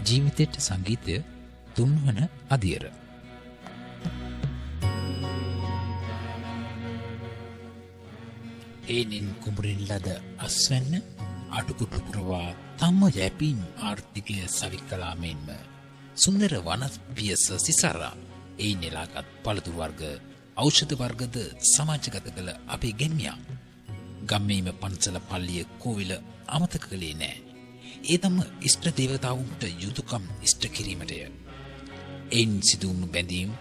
ජීවිතයට සංගීතය තුන්වන අදියර. ඒනින් කුඹුරින් ලද අස්වැන්න අටුකුටු පුරවා තම යැපීම් ආර්ථිකය සවිකලා මෙන්ම සුන්දර වන පියස සිසරා ඒ නෙලාගත් පළතු වර්ග ඖෂධ වර්ගද සමාජගත කළ අපේ ගෙම්මියා ගම්මේම පන්සල පල්ලිය කෝවිල අමතක කළේ නෑ. ඒ තම ඉෂ්ට දේවතාවුන්ට යුතුයකම් ඉෂ්ට කිරීමටය. එයින් සිදුවුණු බැඳීම්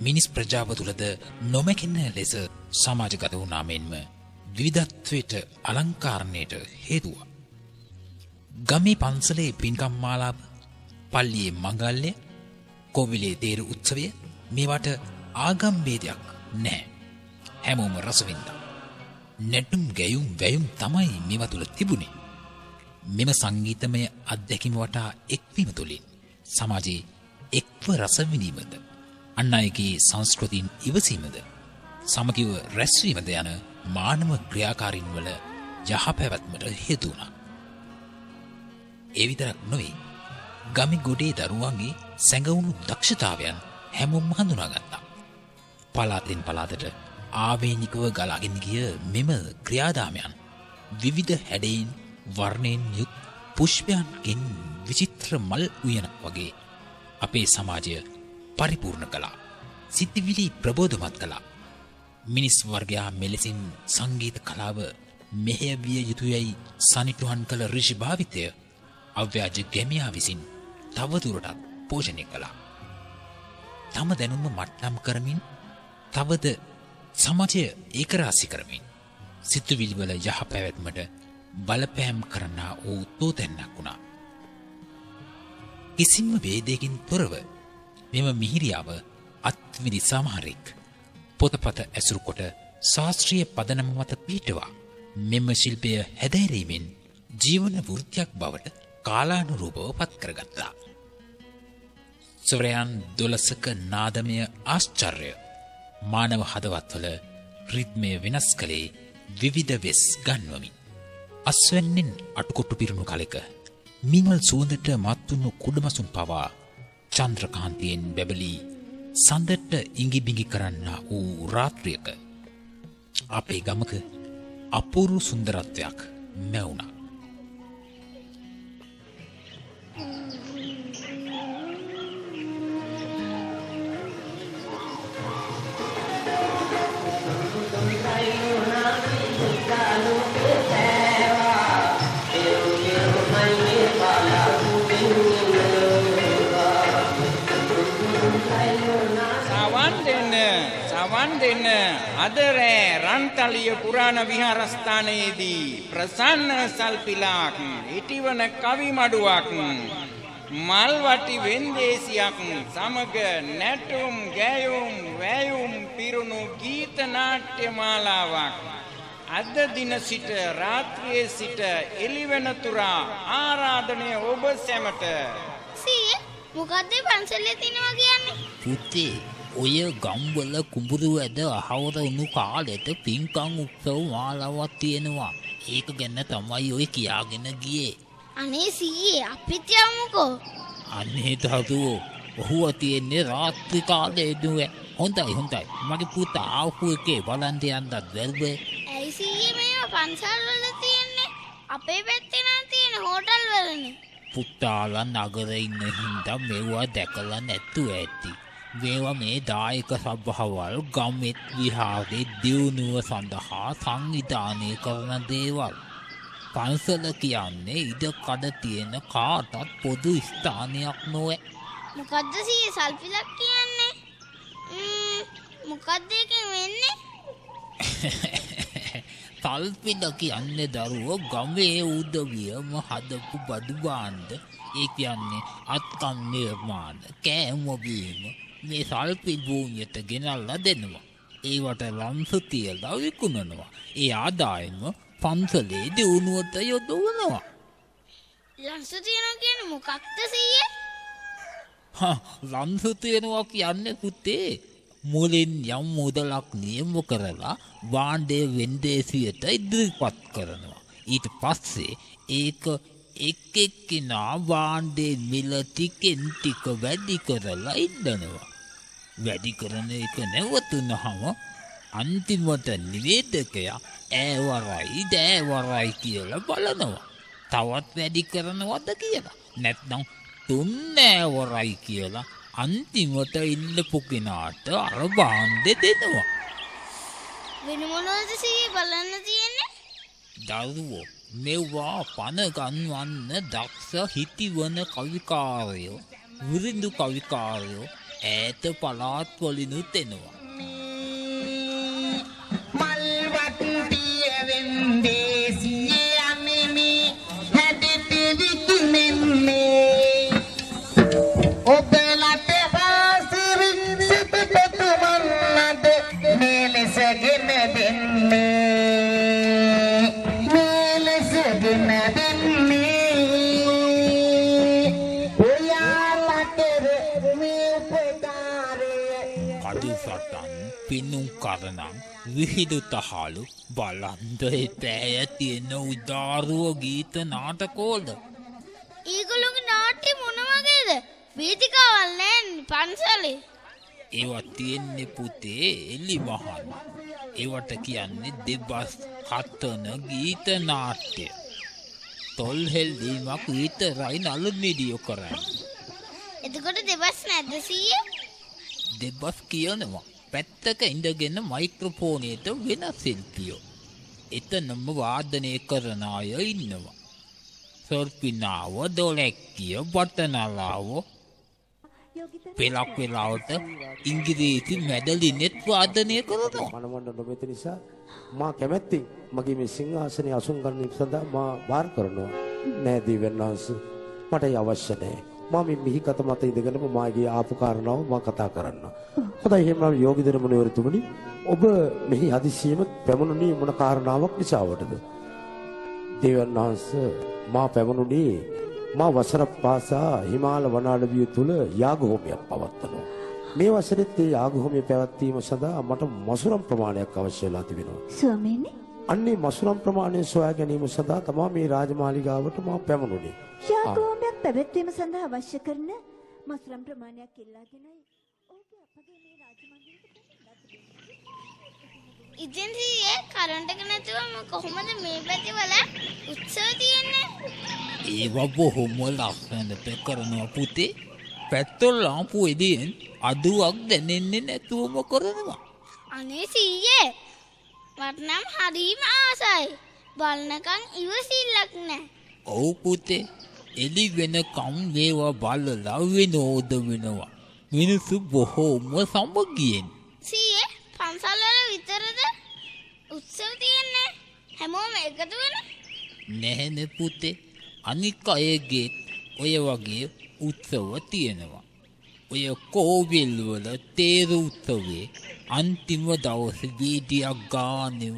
මිනිස් ප්‍රජාව තුළද නොමැකෙන ලෙස සමාජගත වුණා මෙන්ම විවිධත්වයට අලංකාරණයට හේතුවා. ගමේ පන්සලේ පින්කම් මාලාව, පල්ලියේ මංගල්‍ය, කෝවිලේ තේරු උත්සවය මේවට ආගම් ભેදයක් නැහැ. හැමෝම රස වින්දා. නැටුම් ගැයුම් වැයුම් තමයි මේවා තුළ තිබුණේ. මෙම සංගීතමය අත්දැකීම වටා එක්වීම තුළින් සමාජයේ එක්ව රස විඳීමද, අන් අයගේ සංස්කෘතින් ඉවසීමද, සමගිව රැස්වීමද යන මානව ක්‍රියාකාරීන් වල යහපැවැත්මට හේතු වුණා. ඒ විතරක් නොවේ, ගමේ ගොඩේ දරුවන්ගේ සැඟවුණු දක්ෂතාවයන් හැමෝම හඳුනාගත්තා. පළාතෙන් පළාතට ආවේනිකව ගලාගෙන ගිය මෙම ක්‍රියාදාමයන් විවිධ හැඩයෙන් වර්ණයෙන් යුත් පුෂ්පයන්ගෙන් විචිත්‍ර මල් උයනක් වගේ අපේ සමාජය පරිපූර්ණ කළා. සිතිවිලි ප්‍රබෝධමත් කළා. මිනිස් වර්ගයා මෙලෙසින් සංගීත කලාව මෙහෙයවිය යුතුයයි සනිටුහන් කළ ඍෂි භාවිතය අව්‍යාජ ගැමියා විසින් තවදුරටත් පෝෂණය කළා. තම දැනුම මට්ටම් කරමින් තවද සමාජය ඒකරාශි කරමින් සිතුවිලි වල යහපැවැත්මට බලපෑම් කරන්නා වූ තෝතැන්නක් වුණා. කිසිම වේදයකින් තොරව මෙම මිහිරියාව අත්විඳි සමහරෙක් පොතපත ඇසුරු කොට ශාස්ත්‍රීය පදනම මත පිහිටවා මෙම ශිල්පය හැදෑරීමෙන් ජීවන වෘත්තියක් බවට කාලානුරූපව පත් කරගත්තා. ස්වරයන් 12ක නාදමය ආශ්චර්ය මානව හදවත්වල රිද්මය වෙනස් කළේ විවිධ වෙස් ගන්වමින්. අස්වැන්නෙන් අටුකොට්ටු පිරුණු කලෙක මිනල් සුවඳට මත්තුණු කුඩමසුන් පවා චන්ද්‍රකාන්තියෙන් බැබලී සඳට ඉඟිබිඟි කරන්නා වූ රාත්‍රියක අපේ ගමක අපූර්ව සුන්දරත්වයක් මැවුණා. දෙන්න අද රෑ රන්තලිය පුරාණ විහාරස්ථානයේදී ප්‍රසන්න සල්පිලාක්, ඉටිවන කවි මඩුවක්, මල්වටි වෙන්දේසියක් සමග නැටුම් ගැයුම් වැයුම් පිරුණු ගීත නාට්‍ය මාලාවක් අද දින සිට රාත්‍රියේ සිට එළිවෙන තුරා ආරාධනය ඔබ සැමට. සීයේ මොකද්ද පන්සලේ තියනවා කියන්නේ? පුතේ ඔය ගම්වල කුඹුරු ඇද අහවර වුණු කාලෙට පින්කම් උත්සව මාලාවක් තියෙනවා. ඒක ගැන තමයි ඔය කියාගෙන ගියේ. අනේ සීයේ අපිත් යමුකෝ. අනේ දරුවෝ ඔහුව තියෙන්නේ රාත්‍රී කාලේ දුවේ. හොඳයි මගේ පුතා ආපු එකේ බලන් යන්නත් බැල්බේ. ඇයි සීයේ මේවා පන්සල් වල තියෙන්නේ? අපේ පැත්තේ නම් තියෙන හෝටල් වලනේ. පුතාලා නගරේ ඉන්න හින්දා මේවා දැකලා නැතුව ඇති. මේවා මේ දායක සභාවල් ගම්ෙත් විහාරේ දියුණුව සඳහා සංවිධානය කරන දේවල්. පන්සල කියන්නේ ඉඩ කඩ තියෙන කාටත් පොදු ස්ථානයක් නොවේ. මොකද්ද සීයේ සල්පිලක් කියන්නේ? මොකද්ද ඒකෙන් වෙන්නේ? සල්පිල කියන්නේ දරුවෝ ගමේ උදවියම හදපු බඩු භාණ්ඩ. ඒ කියන්නේ අත්කම් නිර්මාණ, කෑම බීම මේ සල්පිල් භූමියට ගෙනල්ලා දෙනවා. ඒවට ලම්සු තියලා විකුණනවා. ඒ ආදායම පන්සලේ දියුණුවට යොදවනවා. ලම්සු තියනවා කියන්නේ මොකක්ද සීයේ? ලම්සු තියනවා කියන්නේ පුතේ මුලින් යම් මුදලක් නියම කරලා භාණ්ඩයේ වෙන්දේසියට ඉදිරිපත් කරනවා. ඊට පස්සේ ඒක එක් එක්කිනා භාණ්ඩයේ මිල ටිකෙන් ටික වැඩි කරලා ඉන්නනවා. වැඩි කරන එක නැවතුනහම අන්තිමට නිවේදකයා ඈවරයි දෑවරයි කියලා බලනවා. තවත් වැඩි කරනවද කියලා. නැත්නම් තුන්නෑවරයි කියලා අන්තිමට ඉන්නපු කෙනාට අර භාණ්ඩෙ දෙනවා. වෙන මොනවද සීයේ බලන්න තියෙන්නේ? දරුවෝ මෙව්වා පන ගන්වන්න දක්ෂ හිතිවන කවිකාරයෝ විරිඳු කවිකාරයෝ ඈත පළාත් වලිනුත් එනවා. කඩුසටන් පින්නුම් කරනම් විහිදු තහලු බලන්ද එතෑය තියෙන උදාරුව ගීත නාටකෝද. ඒගොල්ලෝගේ නාට්‍ය මොන වගේද? වේදිකාවල් නැන්නේ පන්සලේ. ඒවා තියෙන්නේ පුතේ එලි මහන්. ඒවට කියන්නේ දෙබස් හතන ගීත නාට්‍ය. තොල් හෙල්ලීමක් විතරයි නළු නිළියෝ කරන්නේ. එතකොට දෙබස් නැද්ද සීයේ? දෙබස් කියනවා පැත්තක ඉඳගෙන මයික්‍රොෆෝනයට වෙන ශිල්පියෝ. එතනම වාදනය කරන අය ඉන්නවා. සර්පිනාව, දොලැක්කිය, බටනලාව පෙලක් වෙලාවට ඉංග්‍රීසි මැඩලිනෙත් වාදනය කරනවා. මනමන්න නොමෙත නිසා මා කැමැත්තෙන් මගේ මේ සිංහාසනය අසුන් ගන්න සඳහා මා බාර කරනවා. නෑ දෙවියන්වහන්ස මට අවශ්‍ය නෑ. මම මේ මිහිකත මත ඉඳගෙනම මාගේ ආපු කාරණාව මා කතා කරන්න. හොඳයි එහෙනම් යෝගිදර මුනිවරතුමනි ඔබ මෙහි හදිසියෙම පැමුණුනේ මොන කාරණාවක් නිසාවටද? දෙවියන්වහන්ස මා පැමුණුනේ මා වසරක් පාසා හිමාල වනාලවිය තුල යාග හෝමයක් පවත්වනවා. මේ වසරෙත් ඒ යාග හෝමය පැවැත්වීම සඳහා මට මසුරම් ප්‍රමාණයක් අවශ්‍ය වෙලා තිබෙනවා. ස්වාමීනි, අන්නේ මසුරම් ප්‍රමාණය සොයා ගැනීම සඳහා තමයි මේ රාජමාලිගාවට මා පැමුණුනේ. යාග හෝමයක් පැවැත්වීම සඳහා අවශ්‍ය කරන මසුරම් ප්‍රමාණයක් ඉල්ලාගෙනයි ඔහුගේ අපගේ මේ රාජමන්දිරයට ඉතින් සීයේ කරන්ට් එක නැතුවම කොහොමද මේ පැතිවල උත්සව තියෙන්නේ? ඒවා බොහොම ලස්සනට කරනවා පුතේ. පැත්තොල් ලාම්පු එදින් අදුවක් දැනෙන්නේ නැතුවම කරනවා. අනේ සීයේ මට නම් හරිම ආසයි. බලනකම් ඉවසිල්ලක් නැහැ. ඔව් පුතේ. එලි වෙනකම් මේවා බලලා විනෝද වෙනවා. මිනිස්සු බොහොම සමගියෙන්. සීයේ පන්සල් වල විතරද උත්සව තියෙන්නේ? හැමෝම එකතු වෙන? නැහැනේ පුතේ. අනික් අයගේ ඔය වගේ උත්සව තියෙනවා. ඔය කෝවිල් වල තේර උත්සවයේ අන්තිම දවසේ වීදියක් ගානෙම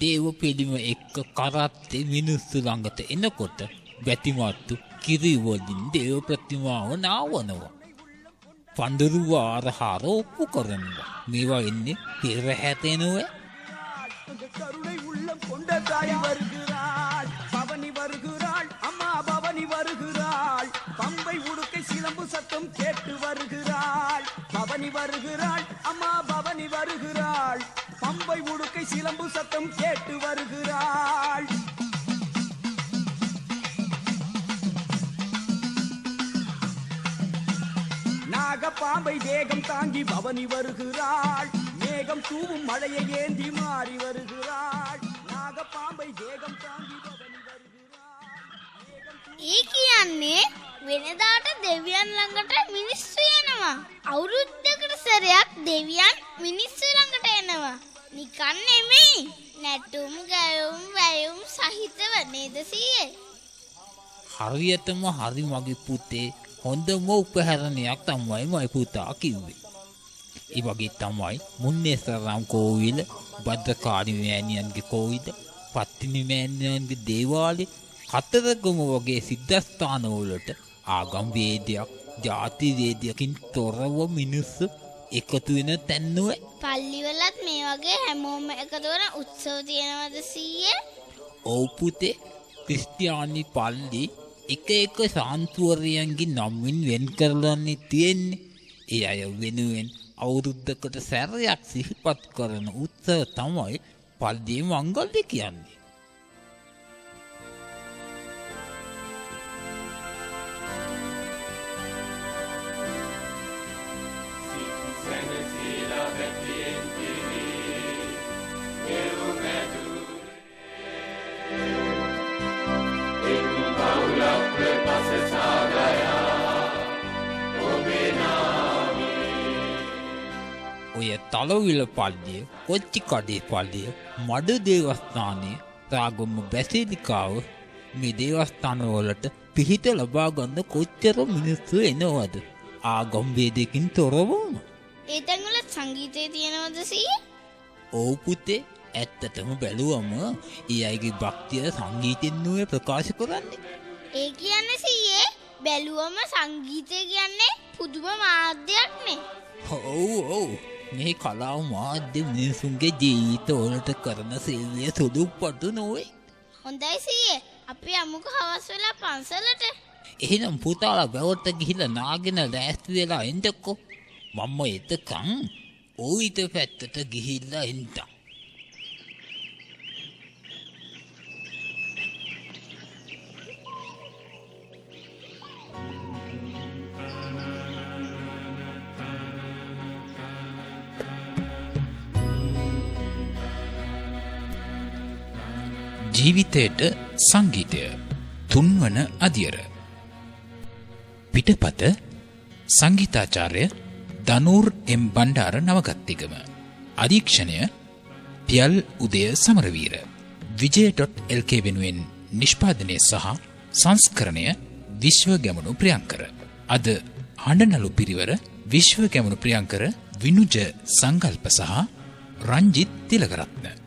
දේව පිළිම එක්ක කරත්තේ මිනිස්සු ළඟට එනකොට බැතිමත්තු කිරි වලින් දේව ප්‍රතිමාව නාවනවා. පඳුරු වාරහාර ඔප්පු කරනවා. මේවා එන්නේ පෙර හැතෙනවා. கருணை உள்ளம் கொண்ட தாய் வருகிறாள், பவனி வருகிறாள், அம்மா பவனி வருகிறாள், பம்பை உடுக்கை சிலம்பு சத்தம் கேட்டு வருகிறாள், பவனி வருகிறாள், அம்மா பவனி வருகிறாள், பம்பை உடுக்கை சிலம்பு சத்தம் கேட்டு வருகிறாள். நாகப்பாம்பை தேகம் தாங்கி பவனி வருகிறாள், மேகம் தூவும் மழையை ஏந்தி மாறி வருகிறாள், நாகப்பாம்பை தேகம் தாங்கி பவனி வருகிறாள். ඒ කියන්නේ වෙනදාට දෙවියන් ළඟට මිනිස්සු දෙවියන් මිනිස්සු ළඟට එනවා. නිකන් නෙමෙයි. නැටුම් ගැයුම් වැයුම් සහිතව නේද සීයේ? හරියටම හරි මගේ පුතේ. හොඳම උපහරණයක් තමයි මගේ පුතා කිව්වේ. ඒ වගේ තමයි මුන්නේසරම් කෝවිල, භද්‍රකාලි මෑණියන්ගේ කෝවිල, පත්තිනි මෑණියන්ගේ දේවාලේ, කතරගම වගේ සිද්ධාස්ථාන වලට ආගම් වේදයක්, ජාති වේදයකින් තොරව මිනිස්සු එකතු වෙන තැන්නුවේ. පල්ලිවලත් මේ වගේ හැමෝම එකතු වෙන උත්සව තියෙනවද සීයේ? ඔව් පුතේ. ක්‍රිස්තියානි පල්ලි එක එක සාන්තුවරයන්ගේ නමින් වෙන් කරලානේ තියෙන්නේ. ඒ අය වෙනුවෙන් අවුරුද්දකට සැරයක් සිහිපත් කරන උත්සව තමයි පල්ලියේ මංගල්‍ය කියන්නේ. ඔය තලවිල පල්ලිය, කොච්චිකඩේ පල්ලිය, මඩ දේවස්ථානයේ, රාගම බැසිලිකාව මේ දේවස්ථාන වලට පිහිට ලබා ගන්න කොච්චර මිනිස්සු එනවද? ආගම් වේදකින් තොරවම. ඒ තැන්වල සංගීතය තියෙනවද සීයේ? ඔව් පුතේ. ඇත්තටම බැලුවම ඒ අයගේ භක්තිය සංගීතෙන් නුවේ ප්‍රකාශ කරන්නේ. ඒ කියන්නේ සීයේ බැලුවම සංගීතය කියන්නේ පුදුම මාධ්‍යයක් නේ. ඔව්. මේ කලාව මාධ්‍ය මිනිසුන්ගේ ජීවිතවලට කරන සේවය සුදුප්පටු නොවේ. හොඳයි සීයේ අපි යමුකෝ හවස් වෙලා පන්සලට. එහෙනම් පුතාලා බැවට ගිහිල්ලා නාගෙන ලෑස්ති වෙලා එන්නකෝ. මම එතකන් ඔයිත පැත්තට ගිහිල්ලා එන්නම්. ජීවිතයට සංගීතය තුන්වන අදියර. පිටපත සංගීතාචාර්ය දනූර් එම් බණ්ඩාර නවගත්තිගම. අධීක්ෂණය පියල් උදය සමරවීර. විජය.lk වෙනුවෙන් නිෂ්පාදනය සහ සංස්කරණය විශ්ව ගැමුණු ප්‍රියංකර. අද හඬනලු පිරිවර විශ්ව ගැමුණු ප්‍රියංකර විනුජ සංකල්ප සහ රංජිත් තිලකරත්න.